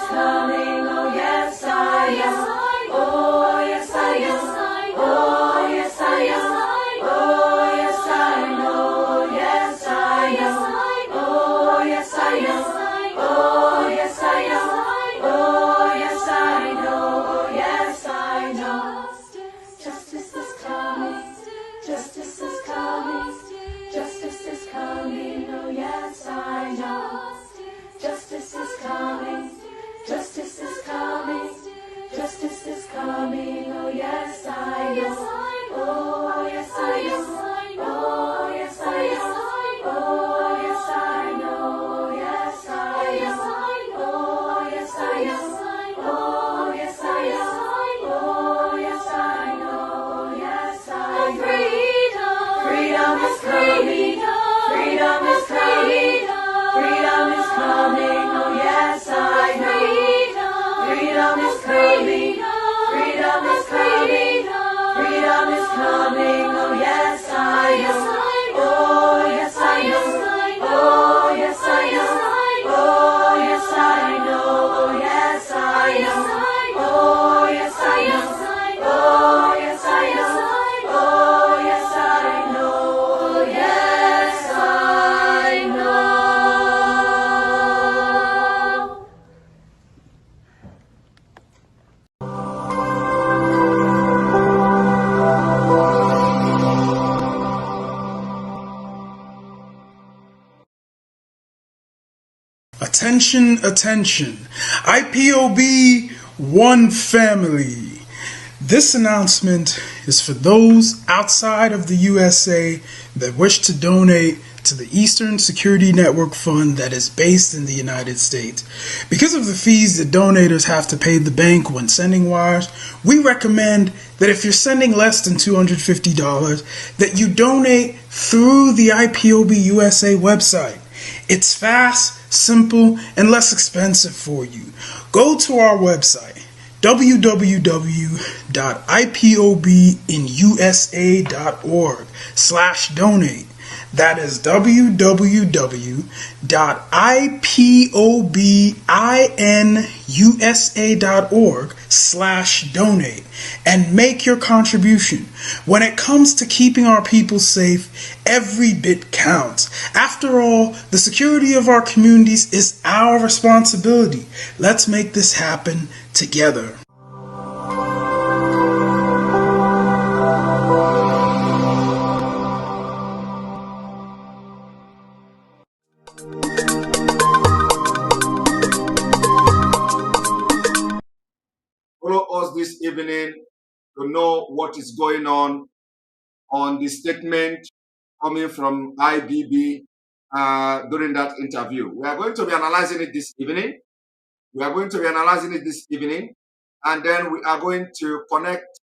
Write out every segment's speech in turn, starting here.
coming, oh yes I am. Oh yes I am. Oh yes I am. Oh yes I know. Yes I am. Oh yes I am. Oh yes I am. Oh yes I know. Oh yes I know. Justice is coming. Justice is coming. Justice is coming. Oh yes I know. Justice is coming. Justice is coming. Justice is coming. Oh yes I know. Oh yes I am. Oh yes I am. Oh yes I know. Yes I am. Oh yes I am. Oh yes I am. Oh yes I know. Yes I know. Freedom is coming. Freedom is coming. Freedom is coming. Oh yes I know. Freedom is coming. Freedom is coming. Freedom is coming. Oh yes I know. Oh yes I know. Oh yes I know. Oh yes I know. Oh yes I know. Oh yes I know. Oh yes I know. Oh yes I know. Yes I know. Attention, attention. IPOB One Family. This announcement is for those outside of the USA that wish to donate to the Eastern Security Network Fund that is based in the United States. Because of the fees that donators have to pay the bank when sending wires, we recommend that if you're sending less than $250, that you donate through the IPOB USA website. It's fast, simple, and less expensive for you. Go to our website, www.ipobinusa.org/donate. That is www.ipobinusa.org/donate and make your contribution. When it comes to keeping our people safe, every bit counts. After all, the security of our communities is our responsibility. Let's make this happen together. Follow us this evening to know what is going on the statement coming from IBB during that interview. We are going to be analyzing it this evening. And then we are going to connect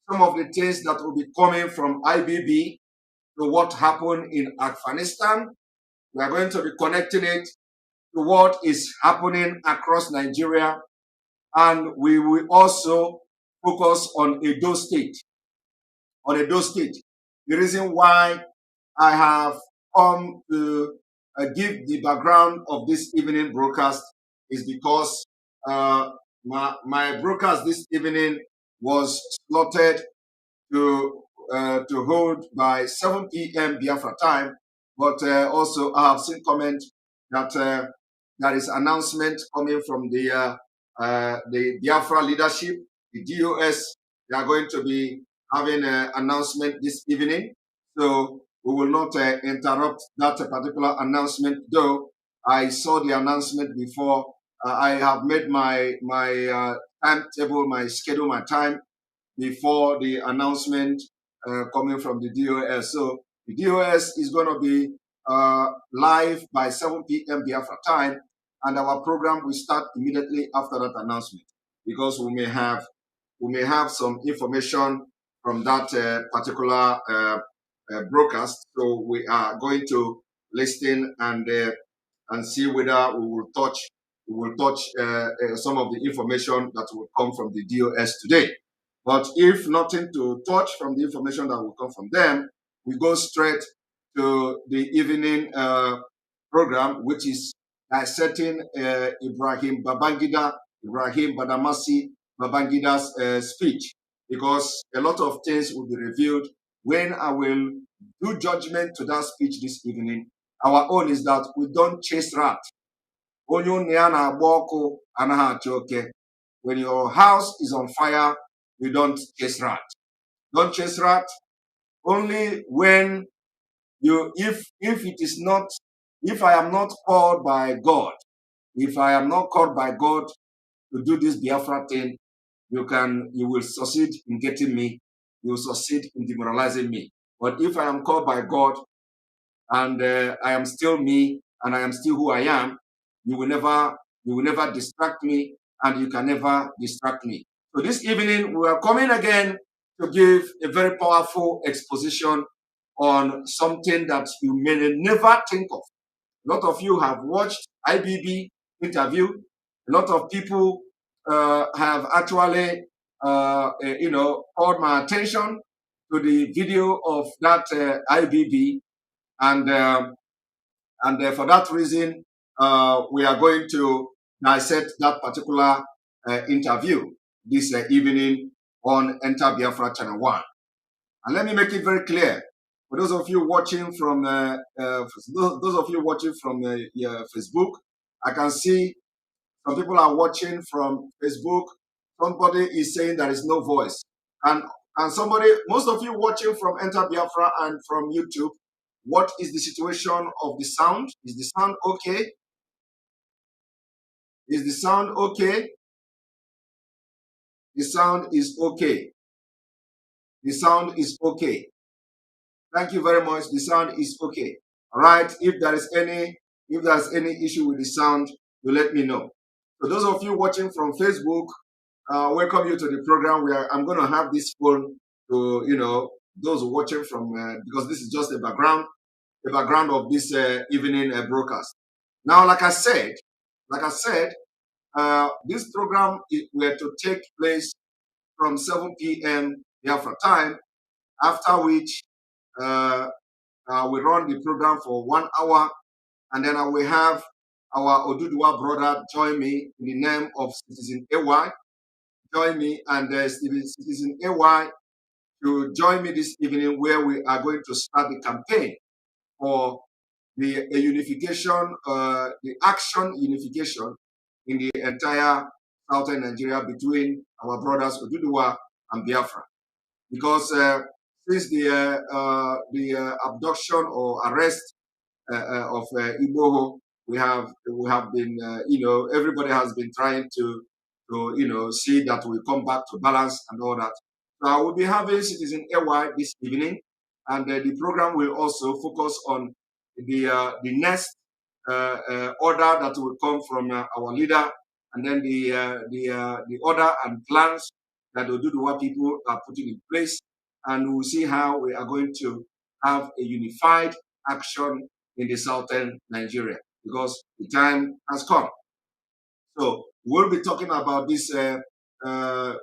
some of the things that will be coming from IBB to what happened in Afghanistan. We are going to be connecting it to what is happening across Nigeria. And we will also focus on Edo State. The reason why I have come to give the background of this evening broadcast is because my broadcast this evening was slotted to hold by 7 p.m. Biafra time, but also I have seen comment that there is announcement coming from the Biafra leadership, the DOS. They are going to be having an announcement this evening, so we will not interrupt that particular announcement. Though I saw the announcement before, I have made my timetable, my schedule, my time before the announcement coming from the DOS. So the DOS is going to be live by 7 p.m. Biafra time, and our program will start immediately after that announcement, because we may have some information from that particular broadcast. So we are going to listen and see whether we will touch some of the information that will come from the DOS today. But if nothing to touch from the information that will come from them, we go straight to the evening program, which is dissecting Ibrahim Badamasi Babangida's speech, because a lot of things will be revealed when I will do judgment to that speech this evening. Our own is that we don't chase rat. When your house is on fire, you don't chase rat. Don't chase rat. Only when if it is not, if I am not called by God, if I am not called by God to do this Biafra thing, you will succeed in getting me. You will succeed in demoralizing me. But if I am called by God and I am still me and I am still who I am, you will never distract me, and you can never distract me. So this evening we are coming again to give a very powerful exposition on something that you may never think of. A lot of you have watched IBB interview. A lot of people have actually, called my attention to the video of that IBB, and for that reason, we are going to dissect that particular interview this evening on Enter Biafra Channel 1. And let me make it very clear for those of you watching from Facebook. I can see some people are watching from Facebook. Somebody is saying there is no voice, and most of you watching from Enter Biafra and from YouTube. What is the situation of the sound? Is the sound okay? Is the sound okay? The sound is okay. The sound is okay. Thank you very much. The sound is okay. All right. If there's any issue with the sound, you let me know. So those of you watching from Facebook, welcome you to the program. I'm going to have this phone to those watching from because this is just the background of this evening broadcast. Now, like I said, this program were to take place from 7 p.m. Biafra time, after which we run the program for 1 hour, and then I will have our Oduduwa brother join me in the name of Citizen AY. Join me, and Citizen AY to join me this evening, where we are going to start the campaign for the unification, the action unification in the entire southern Nigeria between our brothers Oduduwa and Biafra. Because since the abduction or arrest of Igboho, we have been, everybody has been trying to see that we come back to balance and all that. So I will be having Citizen AY this evening, and the program will also focus on the next order that will come from our leader, and then the order and plans that the Oduduwa people are putting in place, and we'll see how we are going to have a unified action in the southern Nigeria, because the time has come. So we'll be talking about this. We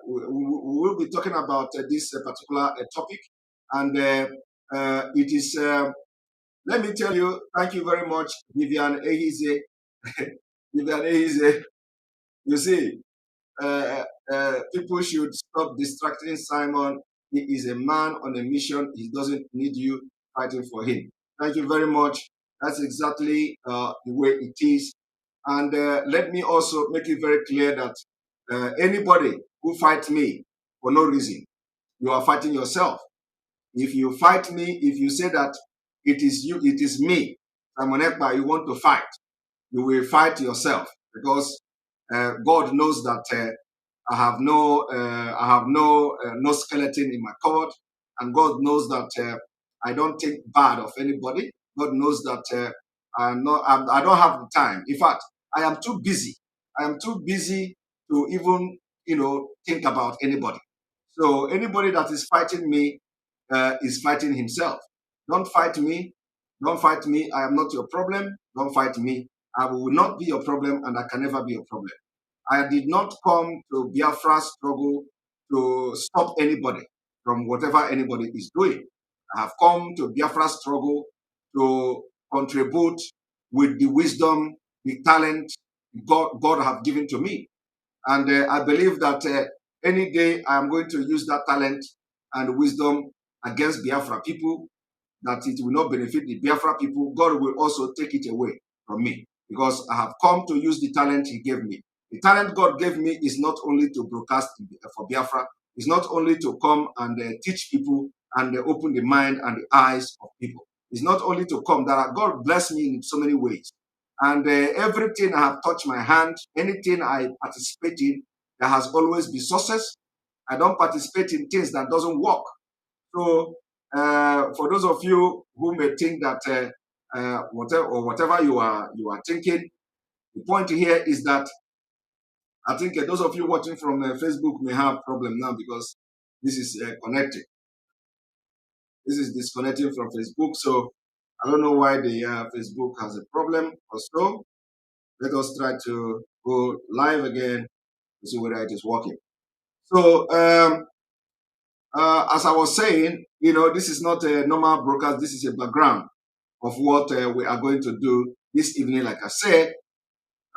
will be talking about this particular topic, and it is. Let me tell you, thank you very much, Vivian Ehize. Vivian Ehize, you see, people should stop distracting Simon. He is a man on a mission. He doesn't need you fighting for him. Thank you very much. That's exactly the way it is. And let me also make it very clear that anybody who fights me for no reason, you are fighting yourself. If you fight me, if you say that it is you, it is me, Simon Ekpa, you want to fight, you will fight yourself, because God knows that I have no skeleton in my cupboard, and God knows that I don't think bad of anybody. God knows that I don't have the time. In fact, I am too busy. I am too busy to even think about anybody. So anybody that is fighting me is fighting himself. Don't fight me. Don't fight me. I am not your problem. Don't fight me. I will not be your problem, and I can never be your problem. I did not come to Biafra struggle to stop anybody from whatever anybody is doing. I have come to Biafra struggle to contribute with the wisdom, the talent God have given to me. And I believe that any day I am going to use that talent and wisdom against Biafra people, that it will not benefit the Biafra people. God will also take it away from me, because I have come to use the talent He gave me. The talent God gave me is not only to broadcast for Biafra, it's not only to come and teach people and open the mind and the eyes of people. It's not only to come, that God bless me in so many ways. And everything I have touched my hand, anything I participate in, there has always been success. I don't participate in things that doesn't work. So for those of you who may think that whatever you are thinking, the point here is that I think those of you watching from Facebook may have problem now, because this is connected. This is disconnecting from Facebook, so I don't know why the Facebook has a problem or so. Let us try to go live again to see whether it is working. So as I was saying, this is not a normal broadcast. This is a background of what we are going to do this evening. Like I said,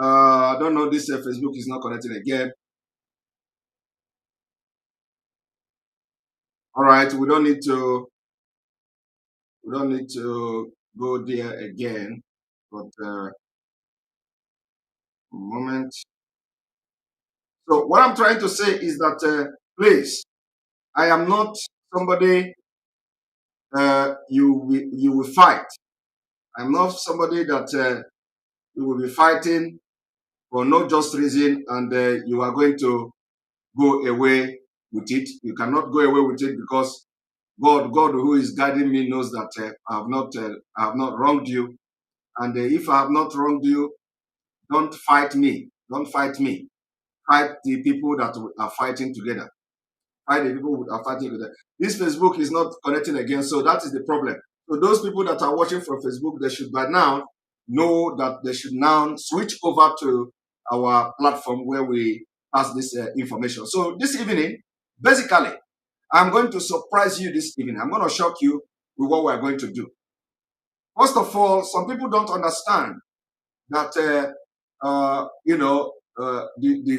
I don't know, this Facebook is not connecting again. All right, we don't need to go there again, but a moment. So what I'm trying to say is that please, I am not somebody you will fight. I'm not somebody that you will be fighting for no just reason, and you are going to go away with it. You cannot go away with it, because God who is guiding me knows that I have not wronged you. And if I have not wronged you, don't fight me. Don't fight me. Fight the people that are fighting together. Fight the people who are fighting together. This Facebook is not connecting again, so that is the problem. So those people that are watching from Facebook, they should by now know that they should now switch over to our platform where we pass this information. So this evening, basically, I'm going to surprise you this evening. I'm going to shock you with what we're going to do. First of all, some people don't understand that,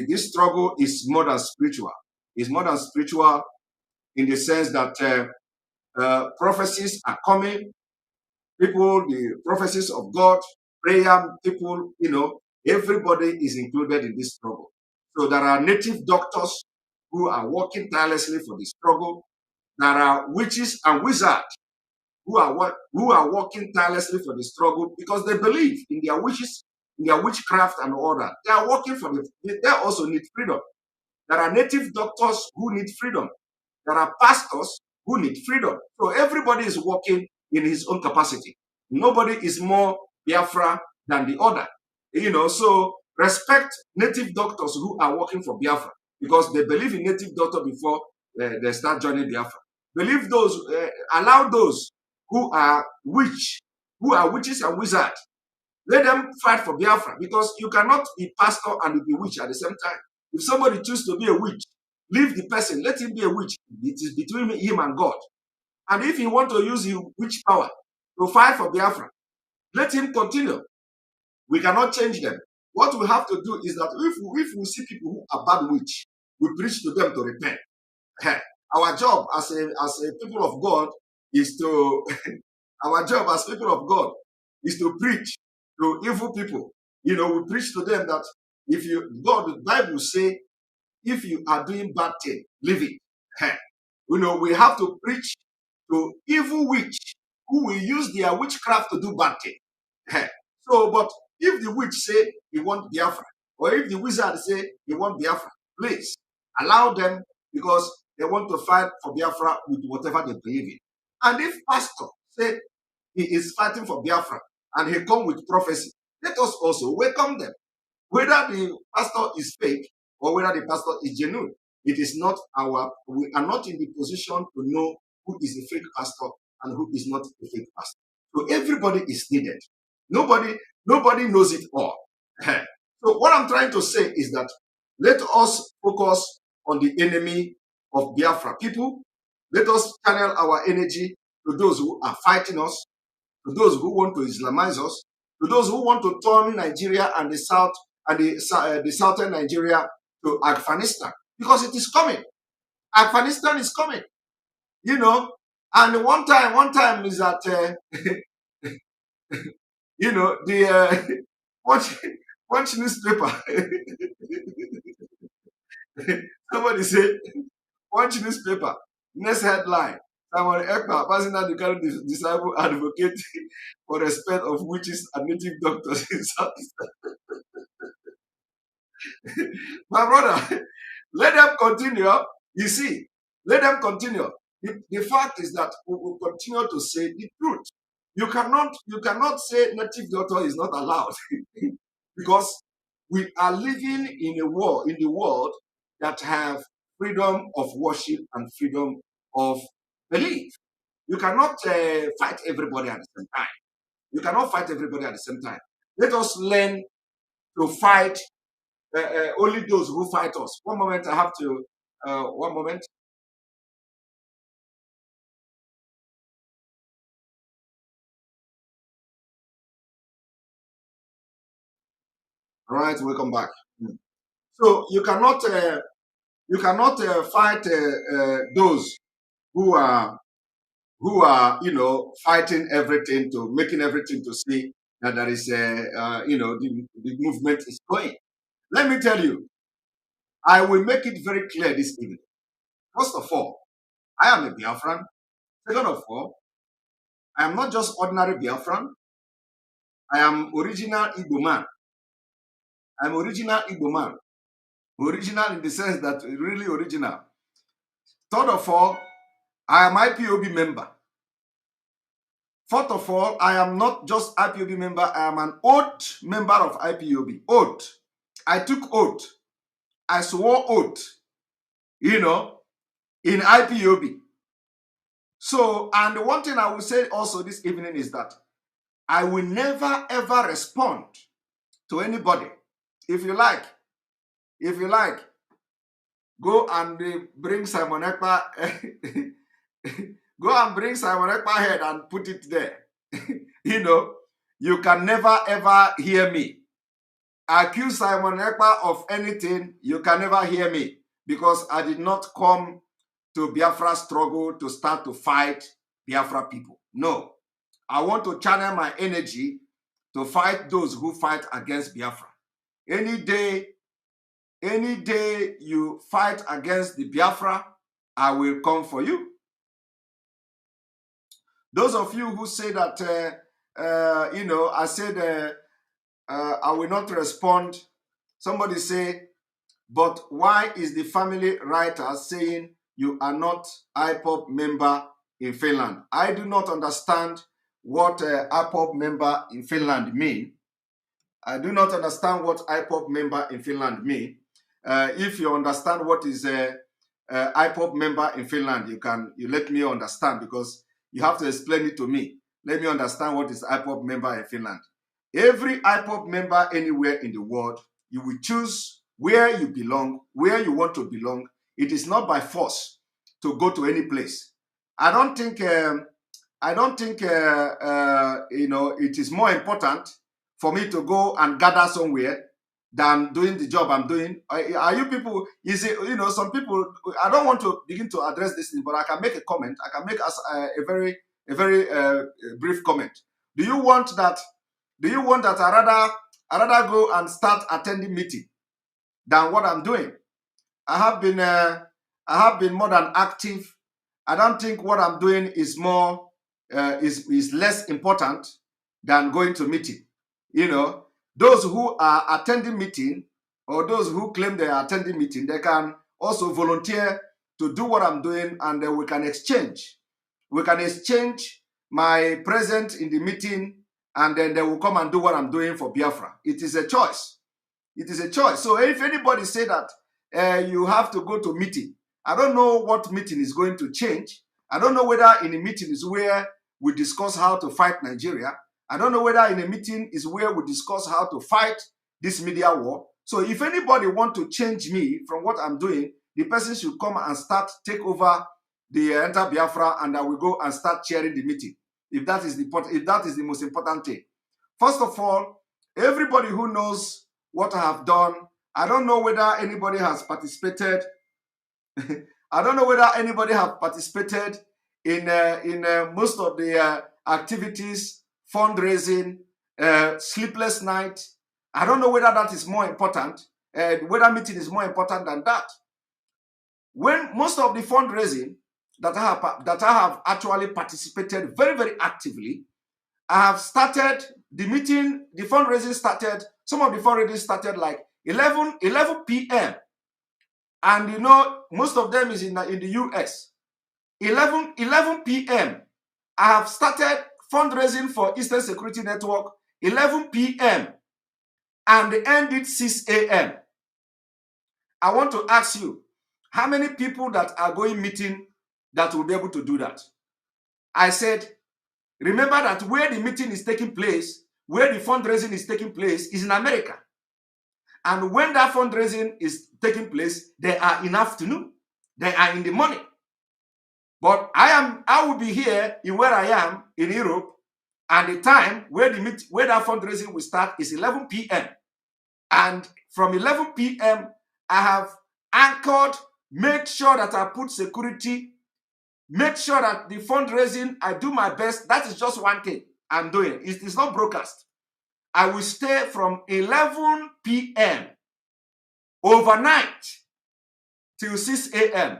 this struggle is more than spiritual. It's more than spiritual in the sense that prophecies are coming. People, the prophecies of God, prayer, people, everybody is included in this struggle. So there are native doctors who are working tirelessly for the struggle. There are witches and wizards who are working tirelessly for the struggle, because they believe in their witches, in their witchcraft and all that. They are working for they also need freedom. There are native doctors who need freedom. There are pastors who need freedom. So everybody is working in his own capacity. Nobody is more Biafra than the other. So respect native doctors who are working for Biafra, because they believe in native doctor before they start joining Biafra. Believe those, allow those who are witches and wizards. Let them fight for Biafra, because you cannot be pastor and be witch at the same time. If somebody chooses to be a witch, leave the person, let him be a witch. It is between him and God. And if he wants to use his witch power to fight for Biafra, let him continue. We cannot change them. What we have to do is that if we see people who are bad witch, we preach to them to repent. Our job as a people of God is to our job as people of God is to preach to evil people. We preach to them that the Bible say, if you are doing bad thing, leave it. We have to preach to evil witch who will use their witchcraft to do bad thing. But if the witch say he want Biafra, or if the wizard say he want Biafra, please allow them, because they want to fight for Biafra with whatever they believe in. And if pastor say he is fighting for Biafra and he come with prophecy, let us also welcome them. Whether the pastor is fake or whether the pastor is genuine, it is not we are not in the position to know who is a fake pastor and who is not a fake pastor. So everybody is needed. Nobody knows it all. So what I'm trying to say is that let us focus on the enemy of Biafra people. Let us channel our energy to those who are fighting us, to those who want to Islamize us, to those who want to turn Nigeria and the south and the southern Nigeria to Afghanistan, because it is coming. Afghanistan is coming, you know. And one time is that you know, the watch newspaper. Somebody say watch newspaper. Next headline: Simon Ekpa, personal legal disciple, advocate for respect of witches and native doctors in Southeast. My brother, let them continue. You see, let them continue. The fact is that we will continue to say the truth. You cannot say native doctor is not allowed because we are living in a world, in the world that have freedom of worship and freedom of belief. You cannot fight everybody at the same time. You cannot fight everybody at the same time. Let us learn to fight only those who fight us. One moment, I have to. One moment. All right, welcome back. So you cannot fight those who are fighting everything to making everything to see that there is the movement is going. Let me tell you, I will make it very clear this evening. First of all, I am a Biafran. Second of all, I am not just ordinary Biafran. I am original Igbo man. I'm original Igbo man. Original in the sense that really original. Third of all, I am IPOB member. Fourth of all, I am not just IPOB member, I am an oath member of IPOB. Oath. I took oath. I swore oath, in IPOB. So, and the one thing I will say also this evening is that I will never ever respond to anybody. If you like, go and bring Simon Ekpa, go and bring Simon Ekpa head and put it there. You can never ever hear me. Accuse Simon Ekpa of anything, you can never hear me, because I did not come to Biafra struggle to start to fight Biafra people. No. I want to channel my energy to fight those who fight against Biafra. Any day you fight against the Biafra, I will come for you. Those of you who say that, I said I will not respond. Somebody say, but why is the family writer saying you are not IPOB member in Finland? I do not understand what IPOB member in Finland mean. I do not understand what IPOB member in Finland mean. If you understand what is IPOB member in Finland, you let me understand, because you have to explain it to me. Let me understand what is IPOB member in Finland. Every IPOB member anywhere in the world, you will choose where you belong, where you want to belong. It is not by force to go to any place. I don't think it is more important for me to go and gather somewhere than doing the job I'm doing. Are you people, some people, I don't want to begin to address this thing, but I can make a comment. I can make a very brief comment. Do you want that I rather go and start attending meeting than what I'm doing? I have been more than active. I don't think what I'm doing is more is less important than going to meeting. Those who are attending meeting, or those who claim they are attending meeting, they can also volunteer to do what I'm doing, and then we can exchange. We can exchange my presence in the meeting, and then they will come and do what I'm doing for Biafra. It is a choice. It is a choice. So if anybody say that you have to go to meeting, I don't know what meeting is going to change. I don't know whether in a meeting is where we discuss how to fight Nigeria. I don't know whether in a meeting is where we discuss how to fight this media war. So if anybody want to change me from what I'm doing, the person should come and take over the enter Biafra, and I will go and start chairing the meeting. If that is the most important thing. First of all, everybody who knows what I have done, I don't know whether anybody has participated. I don't know whether anybody have participated in most of the activities, fundraising, sleepless night. I don't know whether that is more important, whether meeting is more important than that. When most of the fundraising that I have actually participated very, very actively, I have started the meeting, the fundraising started, some of the fundraising started like 11 p.m. And you know, most of them is in the US. 11 p.m. I have started fundraising for Eastern Security Network 11 p.m. and they ended 6 a.m. I want to ask you, how many people that are going meeting that will be able to do that? I said, remember that where the meeting is taking place, where the fundraising is taking place is in America. And when that fundraising is taking place, they are in afternoon. They are in the morning. But I will be here in where I am in Europe, and the time where that fundraising will start is 11 p.m. And from 11 p.m., I have anchored, made sure that I put security, make sure that the fundraising, I do my best. That is just one thing I'm doing. It's not broadcast. I will stay from 11 p.m. overnight till 6 a.m.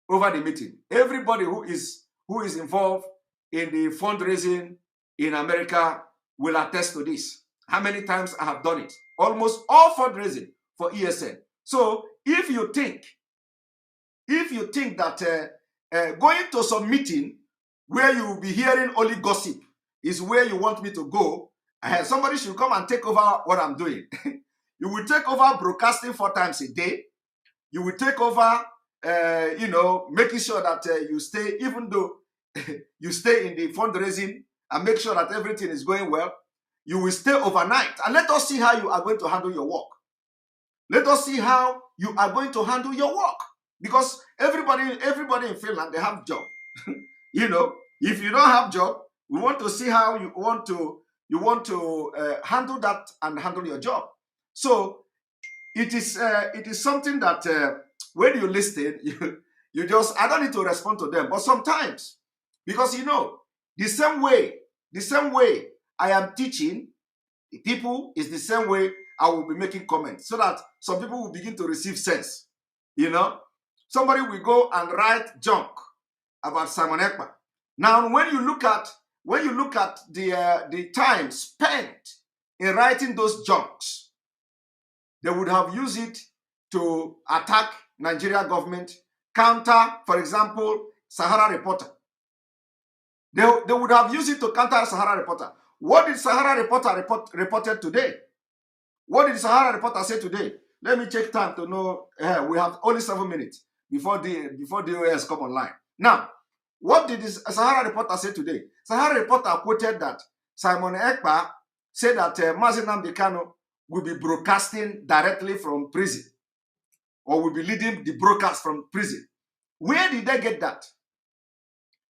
over the meeting. Everybody who is involved in the fundraising in America will attest to this. How many times I have done it? Almost all fundraising for ESN. So if you think that going to some meeting where you will be hearing only gossip is where you want me to go, somebody should come and take over what I'm doing. You will take over broadcasting 4 times a day. You will take over, making sure that you stay, even though you stay in the fundraising and make sure that everything is going well. You will stay overnight. And let us see how you are going to handle your work. Let us see how you are going to handle your work. Because everybody in Finland, they have job. You know, if you don't have job, we want to see how you want to handle that and handle your job. So it is something that when you listen, you just, I don't need to respond to them. But sometimes, because you know, the same way I am teaching people is the same way I will be making comments, so that some people will begin to receive sense. You know, somebody will go and write junk about Simon Ekpa. Now, when you look at the time spent in writing those junks, they would have used it to attack Nigeria government, counter, for example, Sahara Reporter. They would have used it to counter Sahara Reporter. What did Sahara Reporter reported today? What did Sahara Reporter say today? Let me take time to know. We have only 7 minutes before DOS come online. Now, what did this Sahara Reporter say today? Sahara Reporter quoted that Simon Ekpa said that Mazi Nnamdi Kanu will be broadcasting directly from prison, or will be leading the broadcast from prison. Where did they get that?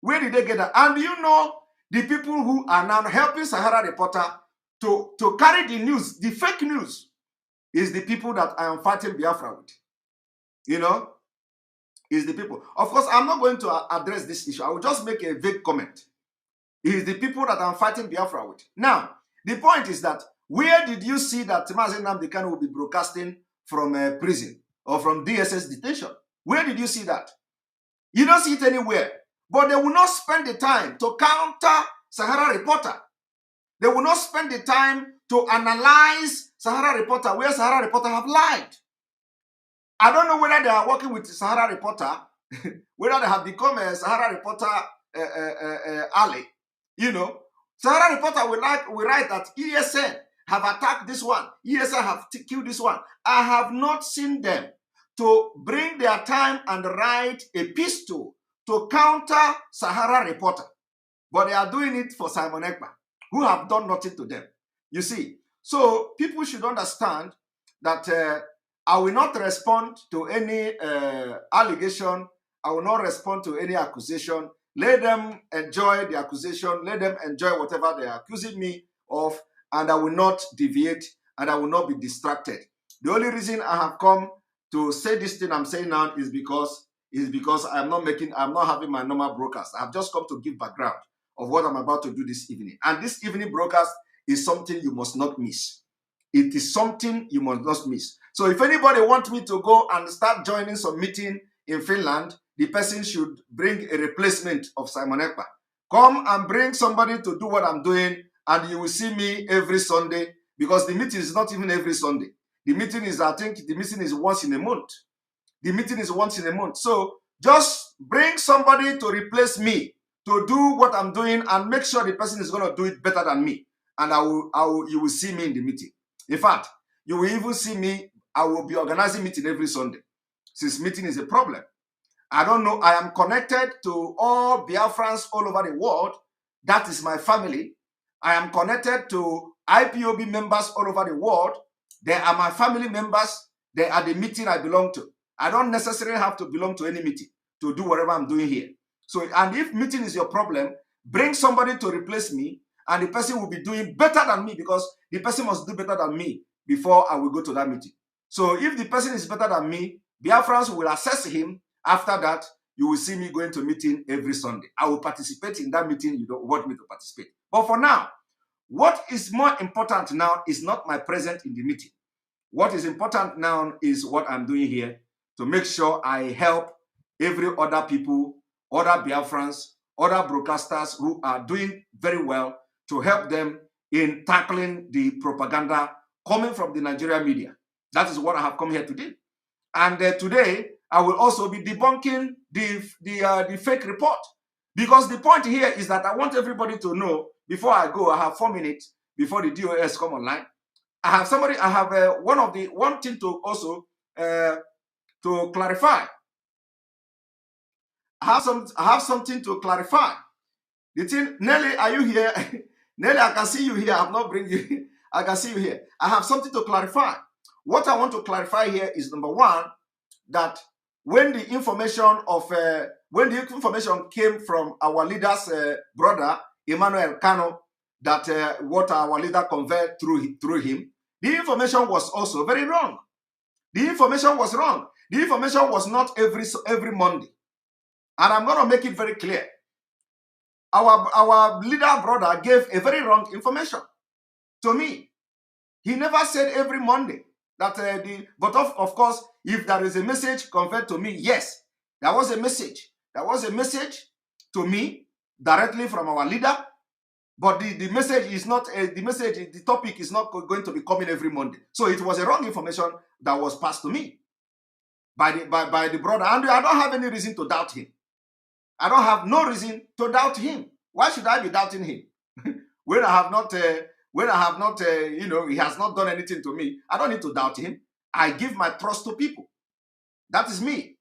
Where did they get that? And you know, the people who are now helping Sahara Reporter to carry the news, the fake news, is the people that I am fighting Biafra with. You know, is the people. Of course, I'm not going to address this issue. I will just make a vague comment. It is the people that I'm fighting Biafra with. Now, the point is that where did you see that Mazi Nnamdi Kanu will be broadcasting from prison or from DSS detention? Where did you see that? You don't see it anywhere. But they will not spend the time to counter Sahara Reporter. They will not spend the time to analyze Sahara Reporter, where Sahara Reporter have lied. I don't know whether they are working with Sahara Reporter, whether they have become a Sahara Reporter ally. You know, Sahara Reporter will write that ESN have attacked this one, ESN have killed this one. I have not seen them to bring their time and write a pistol to counter Sahara Reporter. But they are doing it for Simon Ekpa, who have done nothing to them. You see, so people should understand that I will not respond to any allegation. I will not respond to any accusation. Let them enjoy the accusation. Let them enjoy whatever they are accusing me off, and I will not deviate, and I will not be distracted. The only reason I have come to say this thing I'm saying now is because I'm not having my normal broadcast. I've just come to give background of what I'm about to do this evening. And this evening broadcast is something you must not miss. It is something you must not miss. So if anybody wants me to go and start joining some meeting in Finland, the person should bring a replacement of Simon Ekpa. Come and bring somebody to do what I'm doing, and you will see me every Sunday, because the meeting is not even every Sunday. The meeting is, I think, the meeting is once in a month. The meeting is once in a month. So just bring somebody to replace me to do what I'm doing, and make sure the person is going to do it better than me. And you will see me in the meeting. In fact, you will even see me. I will be organizing meeting every Sunday, since meeting is a problem. I don't know. I am connected to all Biafrans all over the world. That is my family. I am connected to IPOB members all over the world. They are my family members. They are the meeting I belong to. I don't necessarily have to belong to any meeting to do whatever I'm doing here. So, and if meeting is your problem, bring somebody to replace me, and the person will be doing better than me, because the person must do better than me before I will go to that meeting. So if the person is better than me, Biafrans will assess him. After that, you will see me going to meeting every Sunday. I will participate in that meeting you don't want me to participate. But for now, what is more important now is not my presence in the meeting. What is important now is what I'm doing here, to make sure I help every other people, other Biafrans, other broadcasters who are doing very well, to help them in tackling the propaganda coming from the Nigerian media. That is what I have come here to do. And today, I will also be debunking the fake report. Because the point here is that I want everybody to know, before I go, I have 4 minutes before the DOS come online. I have one thing to also to clarify. I have something to clarify. The thing, Nelly, are you here? Nelly, I can see you here. I have not bring you. I can see you here. I have something to clarify. What I want to clarify here is, number one, that when the information came from our leader's brother Emmanuel Kano, that what our leader conveyed through him, the information was also very wrong. The information was wrong. The information was not every Monday, and I'm going to make it very clear. Our leader brother gave a very wrong information to me. He never said every Monday that but of course, if there is a message conveyed to me, yes, there was a message. There was a message to me directly from our leader, but the message is not the topic is not going to be coming every Monday. So it was a wrong information that was passed to me by the brother, and I don't have any reason to doubt him. I don't have no reason to doubt him. Why should I be doubting him when I have not? He has not done anything to me. I don't need to doubt him. I give my trust to people. That is me.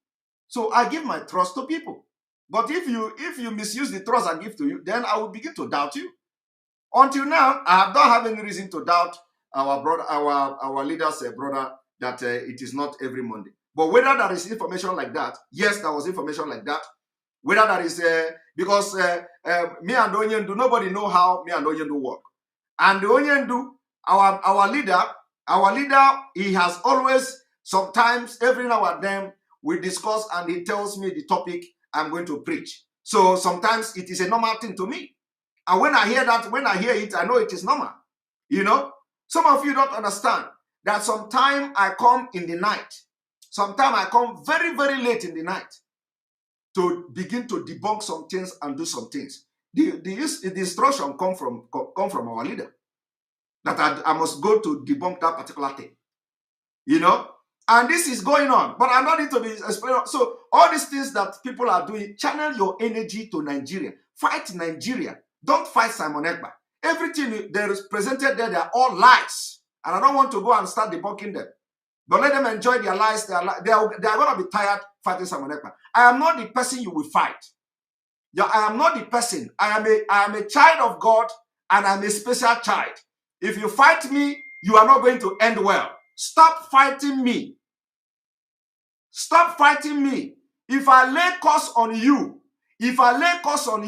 So I give my trust to people. But if you misuse the trust I give to you, then I will begin to doubt you. Until now, I don't have any reason to doubt our brother, our leader's brother, that it is not every Monday. But whether there is information like that, yes, there was information like that. Whether that is because me and Onyendu, nobody know how me and Onyendu work. And the Onyendu, our leader, he has always, sometimes, every now and then, we discuss and he tells me the topic I'm going to preach. So sometimes it is a normal thing to me. And when I hear it, I know it is normal. You know, some of you don't understand that sometimes I come in the night. Sometimes I come very, very late in the night to begin to debunk some things and do some things. The instruction come from our leader that I must go to debunk that particular thing. You know, and this is going on, but I don't need to be explaining. So all these things that people are doing, channel your energy to Nigeria. Fight Nigeria. Don't fight Simon Ekpa. Everything that is presented there, they are all lies, and I don't want to go and start debunking them. But let them enjoy their lives. They are going to be tired fighting Simon Ekpa. I am not the person you will fight. I am not the person. I am a child of God, and I'm a special child. If you fight me, you are not going to end well. Stop fighting me. Stop fighting me. If I lay curse on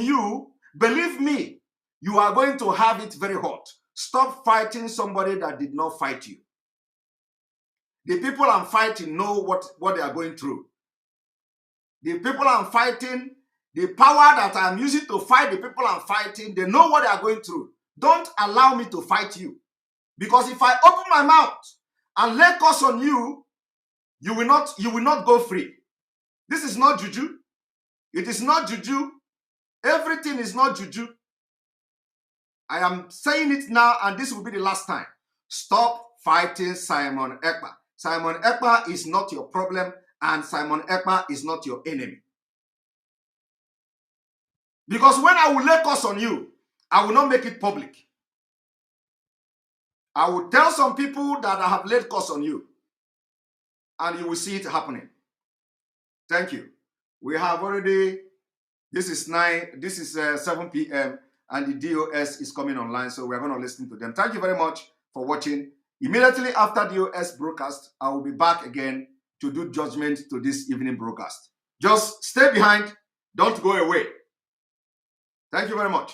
you, believe me, you are going to have it very hot. Stop fighting somebody that did not fight you. The people I'm fighting know what they are going through. The people I'm fighting, the power that I'm using to fight the people I'm fighting, they know what they are going through. Don't allow me to fight you. Because if I open my mouth and lay curse on you, you will not go free. This is not juju. It is not juju. Everything is not juju. I am saying it now, and this will be the last time. Stop fighting Simon Ekpa. Simon Ekpa is not your problem, and Simon Ekpa is not your enemy. Because when I will lay curse on you, I will not make it public. I will tell some people that I have laid curse on you, and you will see it happening. Thank you. We have already, this is 7 p.m. and the DOS is coming online, so we're going to listen to them. Thank you very much for watching. Immediately after DOS broadcast, I will be back again to do judgment to this evening broadcast. Just stay behind. Don't go away. Thank you very much.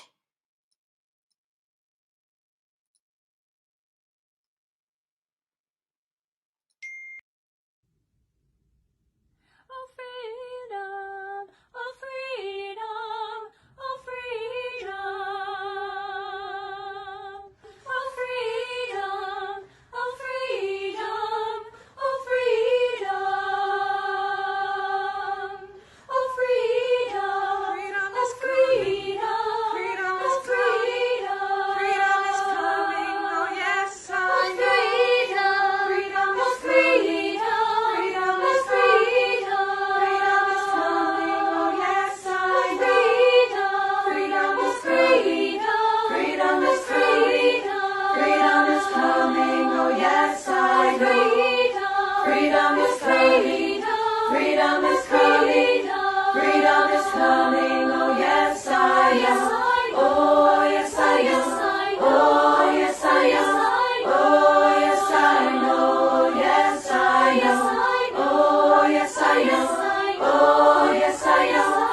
Oh freedom, oh freedom, oh freedom, oh freedom, oh freedom, oh freedom, oh freedom, freedom is freedom, freedom is freedom, freedom is coming, oh yes, I know. Freedom is freedom, freedom is freedom, freedom is coming, oh yes, I know. Freedom is freedom, freedom is freedom, freedom is coming, oh yes, I know. Freedom is freedom, freedom is coming, freedom is coming, oh yes, I know. Oh yes, I know. Oh yes, I know. Oh yes, I know. Yes, I know. Oh yes, I know. Oh yes, I know.